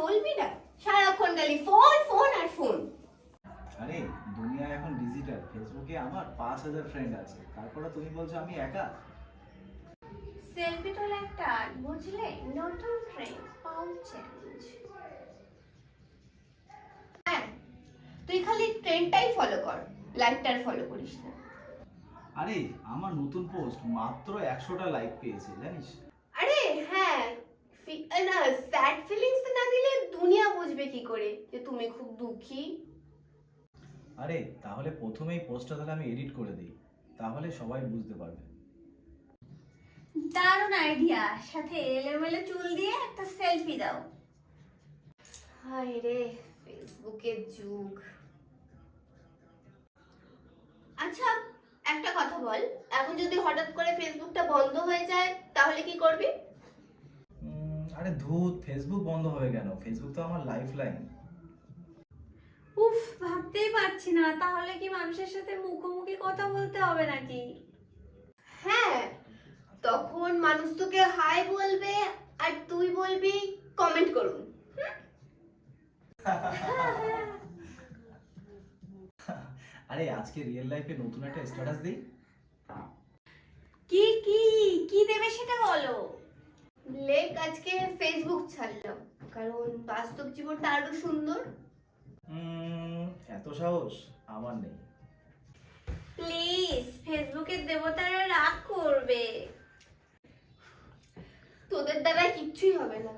বলবি না, সারাক্ষণ খালি ফোন ফোন আর ফোন। আরে দুনিয়া এখন ডিজিটাল, ফেসবুকে আমার 5000 ফ্রেন্ড আছে, তারপরে তুমি বলছো আমি একা। সেলফি তোলা একটা আর্ট, বুঝলে? নতুন ট্রেন্ড, পাউন্ড চ্যালেঞ্জ। হ্যাঁ, তুই খালি ট্রেন্ডটাই ফলো কর, লাইকটার ফলো করিস না। আরে আমার নতুন পোস্ট মাত্র 100টা লাইক পেয়েছে জানিস। আরে হ্যাঁ, না স্যাড ফিলিংস না দিলে দুনিয়া বুঝবে কি করে যে তুমি খুব দুঃখী? আরে তাহলে প্রথমেই পোস্টটা তাহলে আমি এডিট করে দিই, তাহলে সবাই বুঝতে পারবে। দারুণ আইডিয়া, সাথে এলোমেলো চুল দিয়ে একটা সেলফি দাও। হায় রে ফেসবুকের যুগ। আচ্ছা একটা কথা বল, এখন যদি হঠাৎ করে ফেসবুকটা বন্ধ হয়ে যায় তাহলে কি করবি? আরে ধুত, ফেসবুক বন্ধ হবে কেন? ফেসবুক তো আমার লাইফ লাইন। উফ, ভাবতেই পারছি না, তাহলে কি মানুষের সাথে মুখোমুখি কথা বলতে হবে নাকি? হ্যাঁ, তখন মানুষ তোকে হাই বলবে আর তুই বলবি কমেন্ট করুন। আরে আজকে রিয়েল লাইফে নতুন একটা স্ট্যাটাস দেই। কি কি কি দেবে সেটা বলো। লেখ আজকে ফেসবুক ছাড়লাম, কারণ বাস্তব জীবনটা আরো সুন্দর। এত সাহস আমার নেই। প্লিজ, ফেসবুকের দেবতারা রাগ করবে। তোদের দ্বারা কিচ্ছুই হবে না।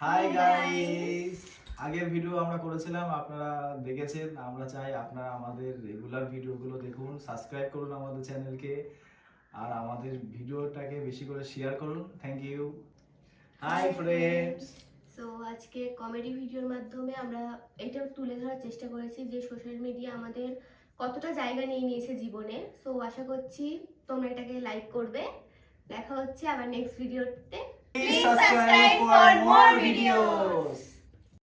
হাই গাইস, আগের ভিডিও আমরা করেছিলাম, আপনারা দেখেছেন। আমরা চাই আপনারা আমাদের রেগুলার ভিডিওগুলো দেখুন, সাবস্ক্রাইব করুন আমাদের চ্যানেলকে, আর আমাদের ভিডিওটাকে বেশি করে শেয়ার করুন। Thank you. Hi friends. So আজকে কমেডি ভিডিওর মাধ্যমে আমরা এটা তুলে ধরার চেষ্টা করেছি যে সোশ্যাল মিডিয়া আমাদের কতটা জায়গা নিয়ে নিয়েছে জীবনে। সো আশা করছি তোমরা এটাকে লাইক করবে। দেখা হচ্ছে আবার নেক্সট ভিডিওতে। Please subscribe for more videos.